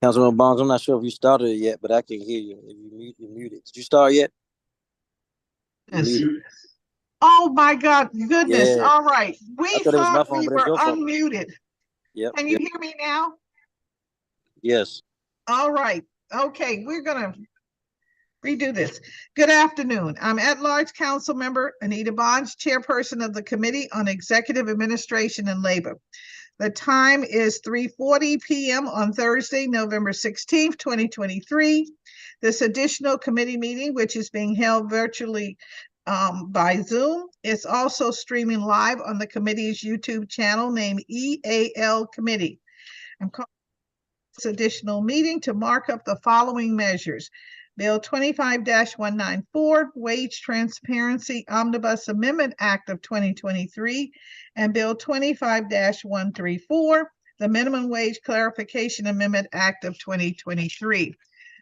Councilman Bonds, I'm not sure if you started it yet, but I can hear you. If you're muted. Did you start yet? Yes. Oh my goodness. Yeah. All right. I We thought it was my thought phone, we but it's were your phone. unmuted. Yep. Can you hear me now? Yes. All right. Okay, we're gonna redo this. Good afternoon. I'm at-large council member Anita Bonds, chairperson of the Committee on Executive Administration and Labor. The time is 3:40 p.m. on Thursday, November 16th, 2023. This additional committee meeting, which is being held virtually by Zoom, is also streaming live on the committee's YouTube channel named EAL Committee. I'm calling this additional meeting to mark up the following measures. Bill 25-194, Wage Transparency Omnibus Amendment Act of 2023, and Bill 25-134, the Minimum Wage Clarification Amendment Act of 2023.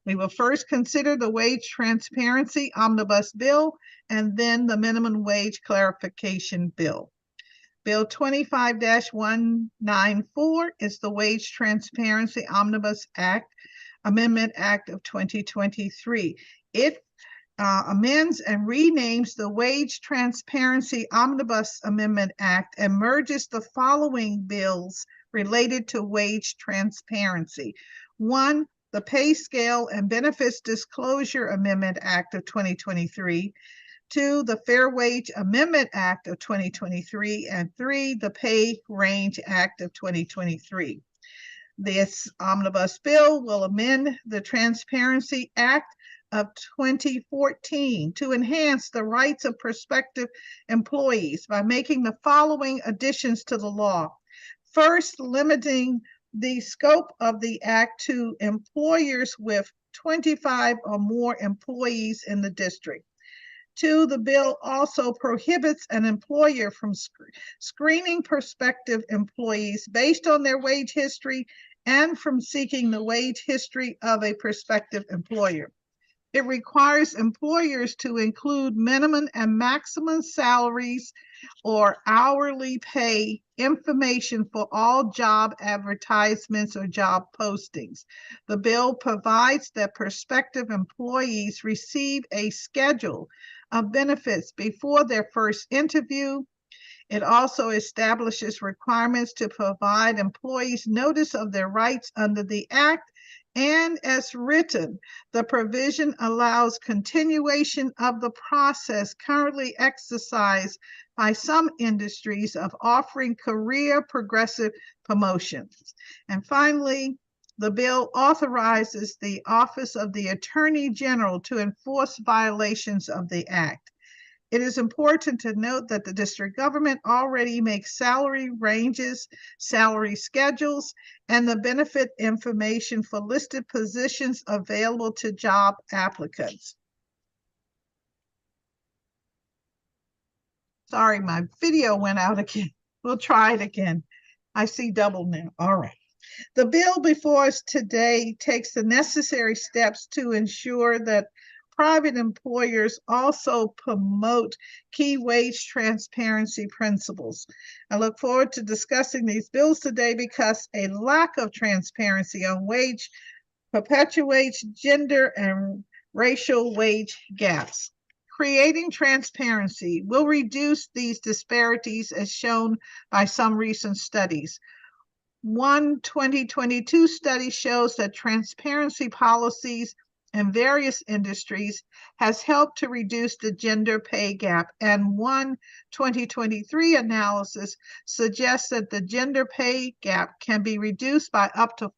We will first consider the Wage Transparency Omnibus Bill and then the Minimum Wage Clarification Bill. Bill 25-194 is the Wage Transparency Omnibus Act Amendment Act of 2023. It amends and renames the Wage Transparency Omnibus Amendment Act and merges the following bills related to wage transparency. One, the Pay Scale and Benefits Disclosure Amendment Act of 2023. 2, the Fair Wage Amendment Act of 2023, and 3, the Pay Range Act of 2023. This omnibus bill will amend the Transparency Act of 2014 to enhance the rights of prospective employees by making the following additions to the law. First, limiting the scope of the act to employers with 25 or more employees in the district. 2, the bill also prohibits an employer from screening prospective employees based on their wage history and from seeking the wage history of a prospective employer. It requires employers to include minimum and maximum salaries or hourly pay information for all job advertisements or job postings. The bill provides that prospective employees receive a schedule of benefits before their first interview. It also establishes requirements to provide employees notice of their rights under the Act, and as written, the provision allows continuation of the process currently exercised by some industries of offering career progressive promotions. And finally, the bill authorizes the Office of the Attorney General to enforce violations of the Act. It is important to note that the district government already makes salary ranges, salary schedules, and the benefit information for listed positions available to job applicants. Sorry, my video went out again. We'll try it again. I see double now. All right. The bill before us today takes the necessary steps to ensure that private employers also promote key wage transparency principles. I look forward to discussing these bills today because a lack of transparency on wage perpetuates gender and racial wage gaps. Creating transparency will reduce these disparities as shown by some recent studies. One 2022 study shows that transparency policies in various industries has helped to reduce the gender pay gap, and one 2023 analysis suggests that the gender pay gap can be reduced by up to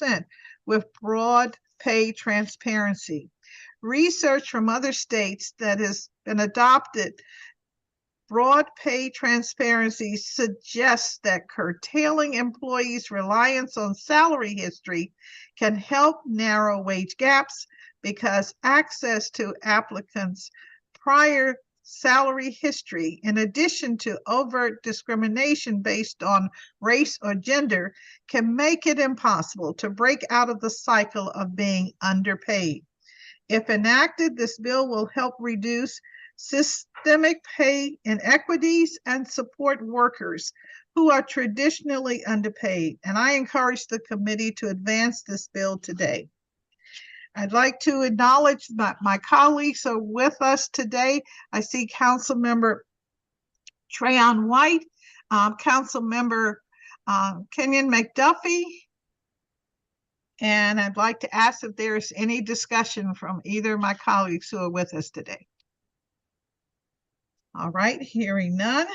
4% with broad pay transparency. Research from other states that has been adopted broad pay transparency suggests that curtailing employees' reliance on salary history can help narrow wage gaps because access to applicants' prior salary history, in addition to overt discrimination based on race or gender, can make it impossible to break out of the cycle of being underpaid. If enacted, this bill will help reduce systemic pay inequities, and support workers who are traditionally underpaid. And I encourage the committee to advance this bill today. I'd like to acknowledge that my colleagues are with us today. I see Councilmember Trayon White, Councilmember Kenyon McDuffie, and I'd like to ask if there's any discussion from either of my colleagues who are with us today. All right, hearing none.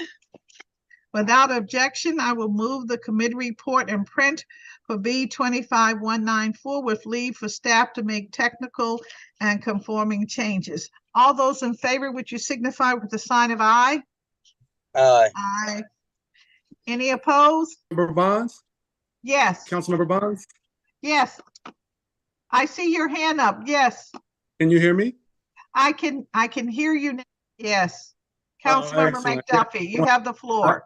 Without objection, I will move the committee report in print for B25-0194 with leave for staff to make technical and conforming changes. All those in favor, would you signify with the sign of aye? Aye. Aye. Any opposed? Member Bonds? Yes. Councilmember Bonds? Yes. I see your hand up. Yes. Can you hear me? I can hear you now. Yes. Councilmember McDuffie, you have the floor.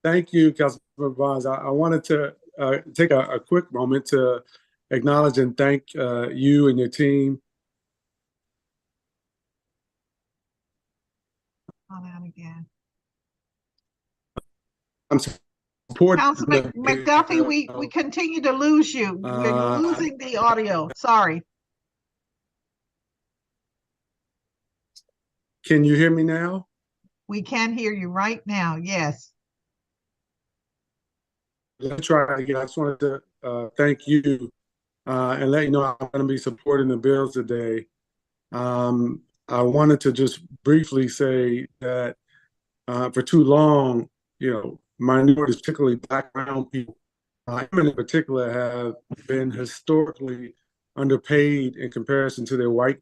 Thank you, Councilmember Bonds. I wanted to take a quick moment to acknowledge and thank you and your team. On out again. I'm supporting Councilman McDuffie, we continue to lose you. We're losing the audio. Sorry. Can you hear me now? We can hear you right now. Yes. Let me try again. I just wanted to thank you and let you know I'm going to be supporting the bill today. I wanted to just briefly say that for too long, minorities, particularly Black brown people, women in particular, have been historically underpaid in comparison to their white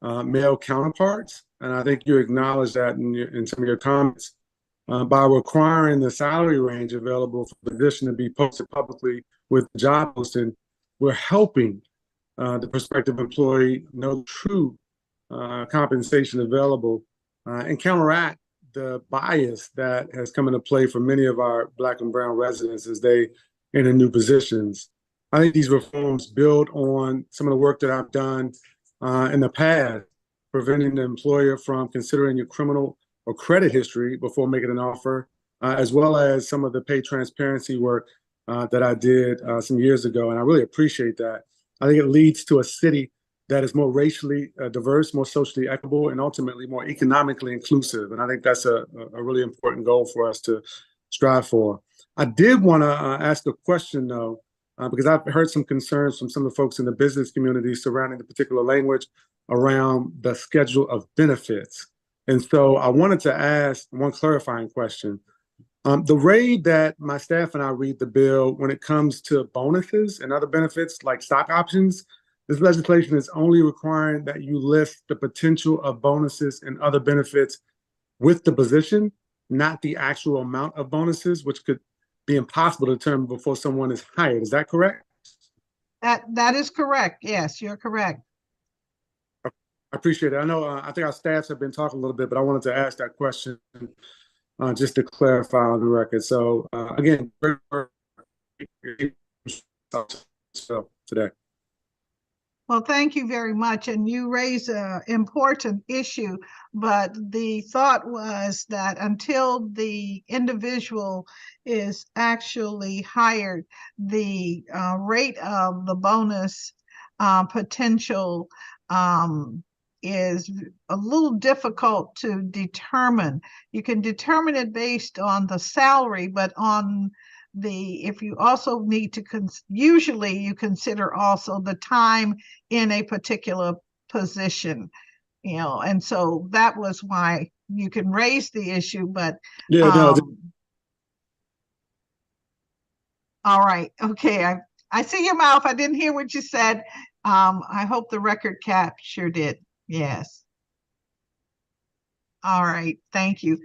male counterparts. And I think you acknowledge that in some of your comments. By requiring the salary range available for the position to be posted publicly with the job posting, we're helping the prospective employee know true compensation available and counteract the bias that has come into play for many of our Black and brown residents as they enter new positions. I think these reforms build on some of the work that I've done in the past, preventing the employer from considering your criminal or credit history before making an offer, as well as some of the pay transparency work that I did some years ago. And I really appreciate that. I think it leads to a city that is more racially diverse, more socially equitable, and ultimately more economically inclusive. And I think that's a really important goal for us to strive for. I did want to ask a question, though, because I've heard some concerns from some of the folks in the business community surrounding the particular language around the schedule of benefits. And so I wanted to ask one clarifying question. The way that my staff and I read the bill when it comes to bonuses and other benefits like stock options, this legislation is only requiring that you list the potential of bonuses and other benefits with the position, not the actual amount of bonuses, which could be impossible to determine before someone is hired. Is that correct? That is correct. Yes, you're correct. I appreciate it. I know, I think our staffs have been talking a little bit, but I wanted to ask that question just to clarify on the record. So again, today. Well, thank you very much. And you raise an important issue, but the thought was that until the individual is actually hired, the rate of the bonus potential is a little difficult to determine. You can determine it based on the salary, but if you also need to, usually you consider also the time in a particular position, and so that was why you can raise the issue, but yeah, no. All right. Okay. I see your mouth. I didn't hear what you said. I hope the record captured it. Yes. All right. Thank you.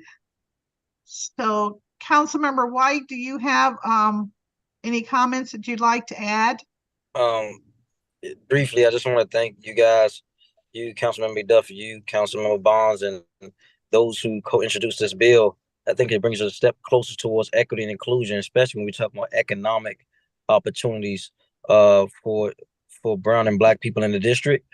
So, Councilmember White, do you have any comments that you'd like to add? Briefly, I just want to thank you guys, you, Councilmember McDuffie, you, Councilmember Bonds, and those who co-introduced this bill. I think it brings us a step closer towards equity and inclusion, especially when we talk about economic opportunities for brown and Black people in the district.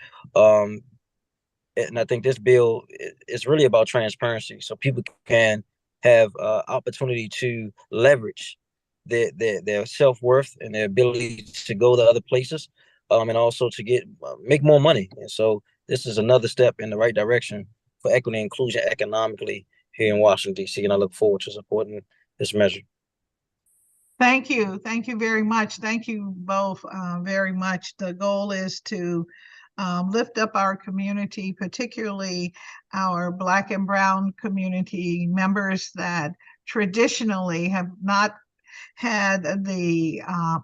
and I think this bill is really about transparency, so people can have opportunity to leverage their self-worth and their ability to go to other places, and also to get make more money. And so this is another step in the right direction for equity and inclusion economically here in Washington, D.C., and I look forward to supporting this measure. Thank you. Thank you very much. Thank you both very much. The goal is to lift up our community, particularly our Black and Brown community members that traditionally have not had the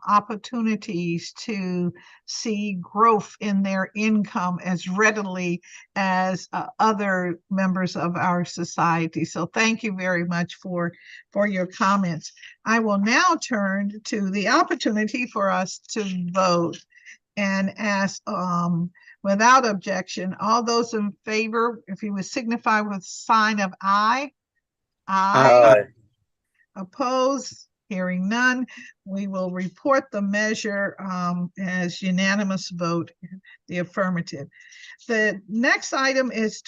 opportunities to see growth in their income as readily as other members of our society. So thank you very much for your comments. I will now turn to the opportunity for us to vote and ask, without objection, all those in favor, if you would signify with sign of aye. Aye. Opposed? Hearing none, we will report the measure as unanimous vote, the affirmative. The next item is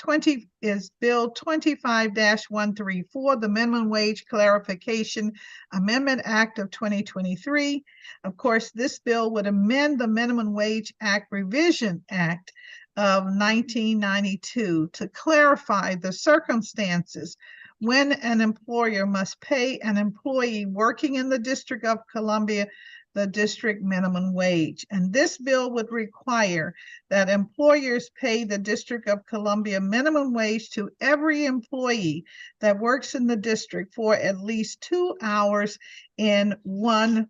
Bill 25-134, the Minimum Wage Clarification Amendment Act of 2023. Of course, this bill would amend the Minimum Wage Act Revision Act of 1992 to clarify the circumstances when an employer must pay an employee working in the District of Columbia the district minimum wage. And this bill would require that employers pay the District of Columbia minimum wage to every employee that works in the district for at least 2 hours in one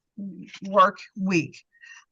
work week.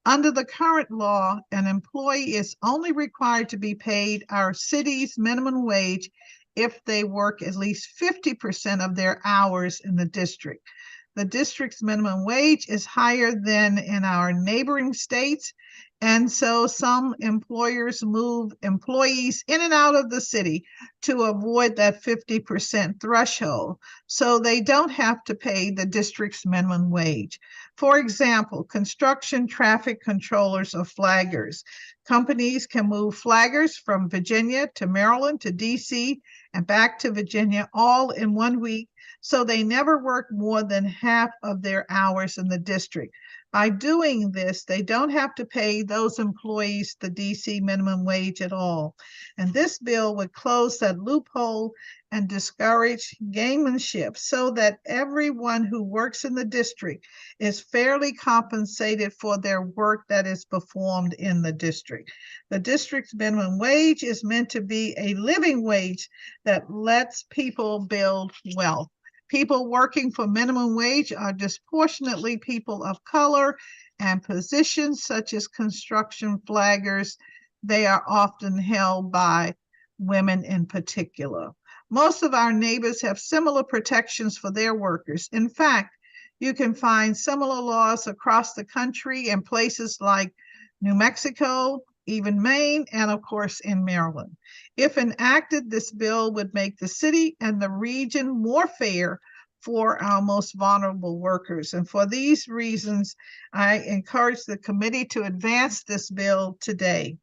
Under the current law, an employee is only required to be paid our city's minimum wage if they work at least 50% of their hours in the district. The district's minimum wage is higher than in our neighboring states, and so some employers move employees in and out of the city to avoid that 50% threshold, so they don't have to pay the district's minimum wage. For example, construction traffic controllers or flaggers. Companies can move flaggers from Virginia to Maryland to DC and back to Virginia all in 1 week, so they never work more than half of their hours in the district. By doing this, they don't have to pay those employees the DC minimum wage at all. And this bill would close that loophole and discourage gamemanship so that everyone who works in the district is fairly compensated for their work that is performed in the district. The district's minimum wage is meant to be a living wage that lets people build wealth. People working for minimum wage are disproportionately people of color and positions such as construction flaggers. They are often held by women in particular. Most of our neighbors have similar protections for their workers. In fact, you can find similar laws across the country in places like New Mexico, even Maine, and of course in Maryland. If enacted, this bill would make the city and the region more fair for our most vulnerable workers. And for these reasons, I encourage the committee to advance this bill today.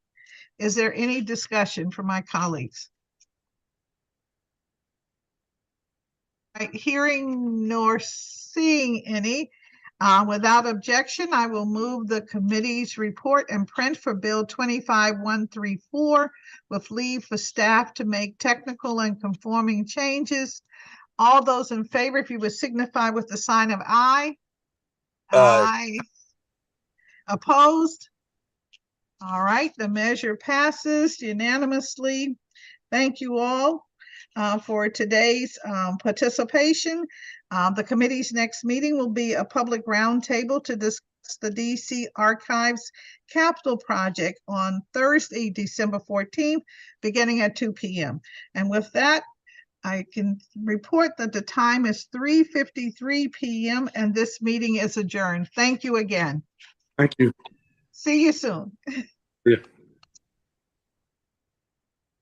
Is there any discussion from my colleagues? Hearing nor seeing any, without objection, I will move the committee's report and print for Bill 25-134 with leave for staff to make technical and conforming changes. All those in favor, if you would signify with the sign of aye. Aye. Opposed? All right, the measure passes unanimously. Thank you all for today's participation. The committee's next meeting will be a public roundtable to discuss the DC Archives Capital Project on Thursday, December 14th, beginning at 2 p.m. And with that, I can report that the time is 3:53 p.m. and this meeting is adjourned. Thank you again. Thank you. See you soon. Yeah.